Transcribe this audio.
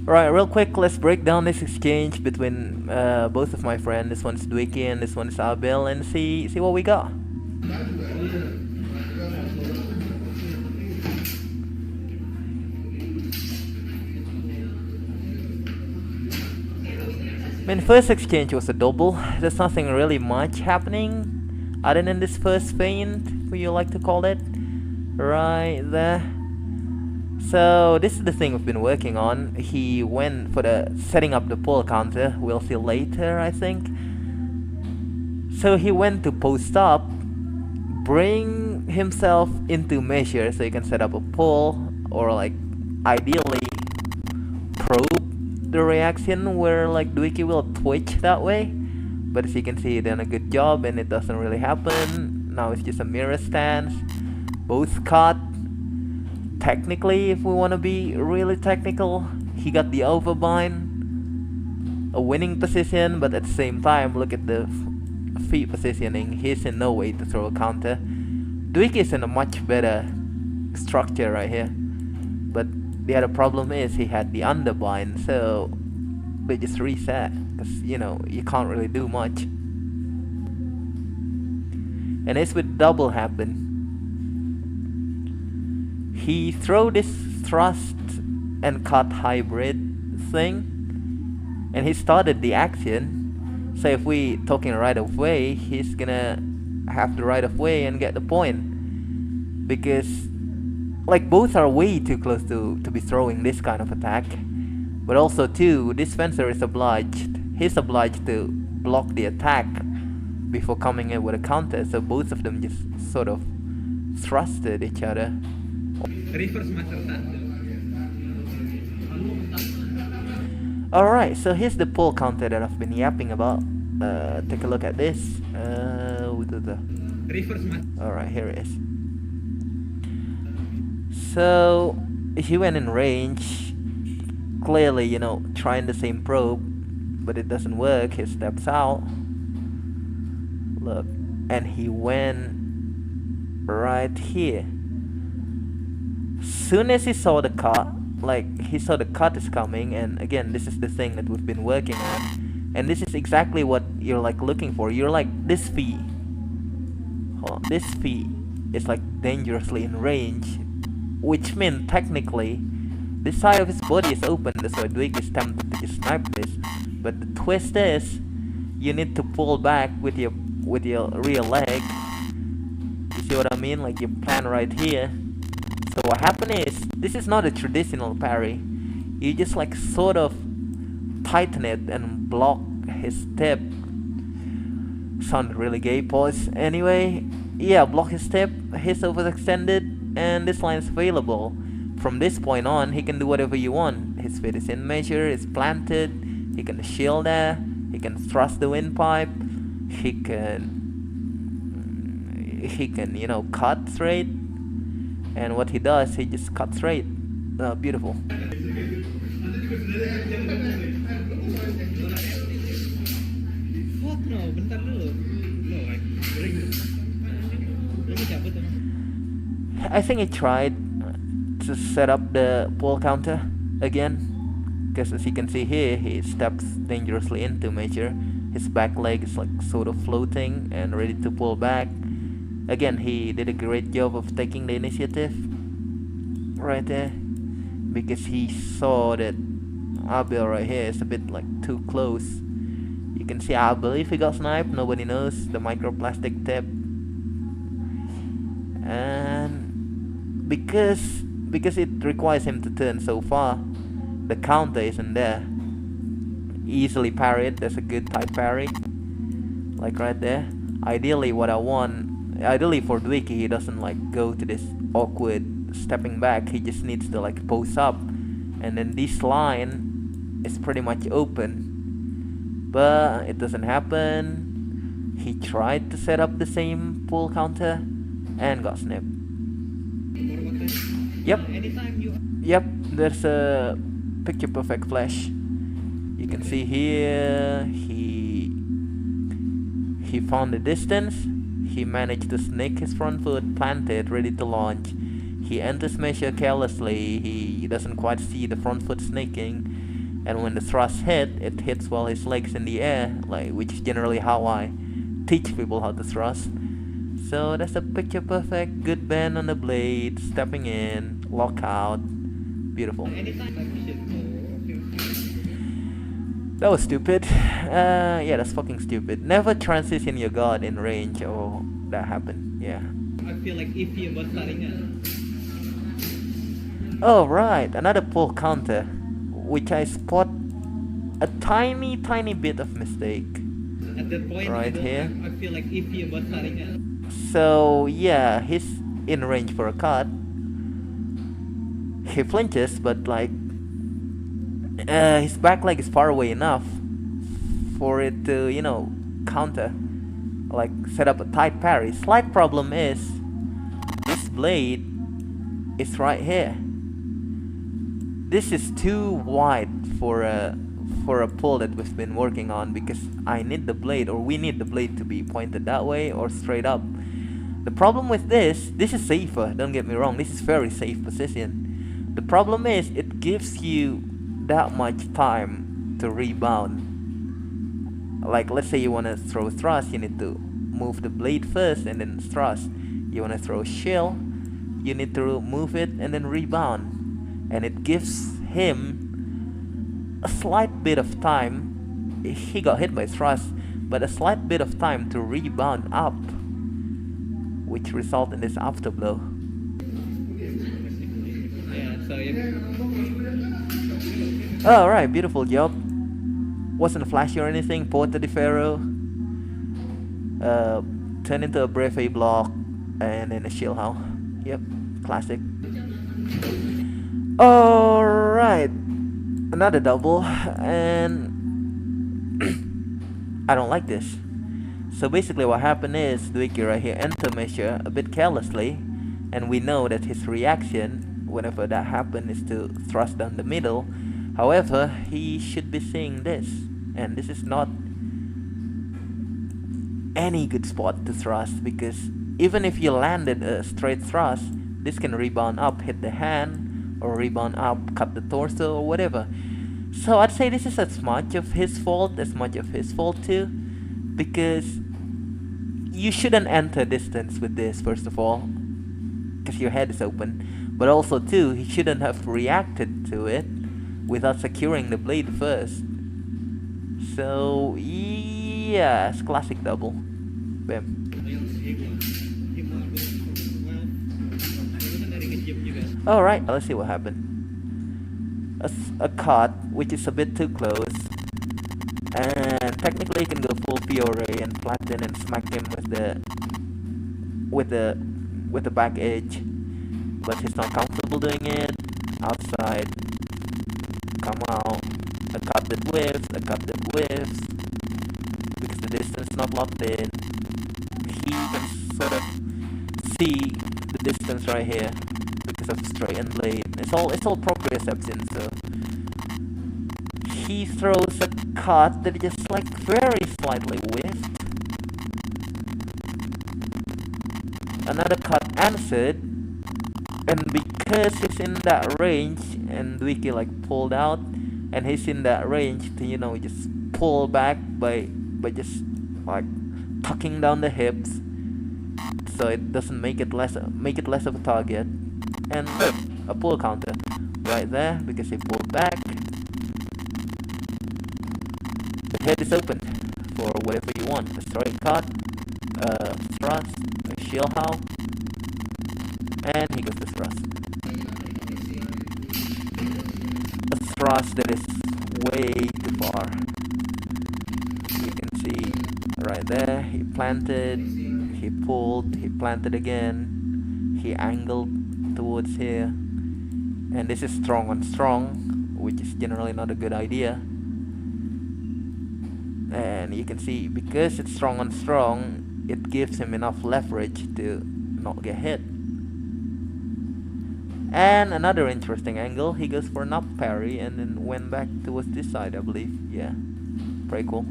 Right, real quick, let's break down this exchange between both of my friends. This one's Dwiki and this one's Abel, and see what we got. I mean, first exchange was a double. There's nothing really much happening other than this first feint, what you like to call it, right there. So this is the thing we've been working on. He went for the setting up the pull counter. We'll see later, I think. So he went to post up, bring himself into measure so he can set up a pull, or like ideally probe the reaction where like Dwiki will twitch that way. But as you can see, he done a good job and it doesn't really happen. Now it's just a mirror stance. Both cut. Technically, if we want to be really technical, he got the overbind, a winning position, but at the same time, look at the feet positioning. He's in no way to throw a counter. Dwiki is in a much better structure right here, but the other problem is he had the underbind, so they just reset, because you know, you can't really do much. And it's with double happen. He throw this thrust and cut hybrid thing, and he started the action. So if we talking right of way, he's gonna have the right of way and get the point, because like both are way too close to be throwing this kind of attack. But also too, this fencer is obliged. He's obliged to block the attack before coming in with a counter. So both of them just sort of thrusted each other. Alright, so here's the pull counter that I've been yapping about. Take a look at this. Alright, here it is. So he went in range, clearly, you know, trying the same probe, but it doesn't work. He steps out. Look, and he went right here. Soon as he saw the cut, like he saw the cut is coming, and again, this is the thing that we've been working on, and this is exactly what you're like looking for. You're like, this feet, this feet is like dangerously in range, which means technically this side of his body is open, so Dwiki is tempted to just snipe this. But the twist is, you need to pull back with your rear leg. You see what I mean? Like you plan right here. So what happened is, this is not a traditional parry. You just like sort of tighten it and block his tip. Sounded really gay, pause. Anyway, yeah, block his tip, he's overextended, and this line is available. From this point on, he can do whatever you want. His feet is in measure, it's planted, he can shield there, he can thrust the windpipe, he can, you know, cut straight. And what he does, he just cuts straight. Beautiful. I think he tried to set up the pull counter again, because as you can see here, he steps dangerously into measure. His back leg is like sort of floating and ready to pull back. Again, he did a great job of taking the initiative right there, because he saw that Abel right here is a bit like too close. You can see, I believe he got sniped, nobody knows, the microplastic tip. And because it requires him to turn so far, the counter isn't there. Easily parried, that's a good type parry, like right there. Ideally for Dwiki, he doesn't like go to this awkward stepping back. He just needs to like pose up, and then this line is pretty much open, but it doesn't happen. He tried to set up the same pull counter and got snipped. Yep, there's a picture perfect flash. You can see here, he found the distance. He managed to sneak his front foot, planted, ready to launch. He enters measure carelessly. He doesn't quite see the front foot sneaking. and when the thrust hit, it hits while his legs in the air, like, which is generally how I teach people how to thrust. So that's a picture perfect good bend on the blade, stepping in, lockout, beautiful. That was stupid. Yeah, that's fucking stupid. Never transition your guard in range, or that happened. Yeah. I feel like iffy about starting it. Oh right, another pull counter, which I spot a tiny bit of mistake At that point, right here. I feel like iffy about starting it. So yeah, he's in range for a cut. He flinches, but like his back leg is far away enough for it to, you know, counter, like set up a tight parry. Slight problem is this blade is right here. This is too wide for a pull that we've been working on, because I need the blade, or we need the blade, to be pointed that way or straight up. The problem with this is safer, don't get me wrong, this is very safe position. The problem is it gives you that much time to rebound. Like, let's say you want to throw thrust, you need to move the blade first and then thrust. You want to throw shield, you need to move it and then rebound. And it gives him a slight bit of time. He got hit by thrust, but a slight bit of time to rebound up, which result in this afterblow. Yeah, so Alright, beautiful job. Wasn't flashy or anything. Porta di Ferro. Turn into a Breve block and then a shield how. Yep, classic. Alright, another double, and I don't like this. So basically what happened is Dwiki right here enter measure a bit carelessly, and we know that his reaction whenever that happened is to thrust down the middle. However, he should be seeing this, and this is not any good spot to thrust, because even if you landed a straight thrust, this can rebound up, hit the hand, or rebound up, cut the torso, or whatever. So I'd say this is as much of his fault too, because you shouldn't enter distance with this, first of all, because your head is open. But also too, he shouldn't have reacted to it without securing the blade first. So yeah, it's classic double. Bam. Alright, let's see what happened. A cut, which is a bit too close, and technically you can go full Fiore and flatten and smack him with the back edge, but he's not comfortable doing it. Outside, come out, a cut that whiffs, because the distance is not locked in. He can sort of see the distance right here because of straightened blade. It's all proprioception. So he throws a cut that just like very slightly whiffed. Another cut answered, and because he's in that range, and Dwiki like pulled out, and he's in that range to, you know, just pull back by just like tucking down the hips, so it doesn't make it less of a target. And a pull counter right there because he pulled back. The head is open for whatever you want. A straight cut, a thrust, a shield how, and he goes to thrust. A thrust that is way too far. You can see right there, he planted, he pulled, he planted again, he angled towards here, and this is strong on strong, which is generally not a good idea. And you can see, because it's strong on strong, it gives him enough leverage to not get hit. And another interesting angle, he goes for an up parry and then went back towards this side, I believe. Yeah, pretty cool.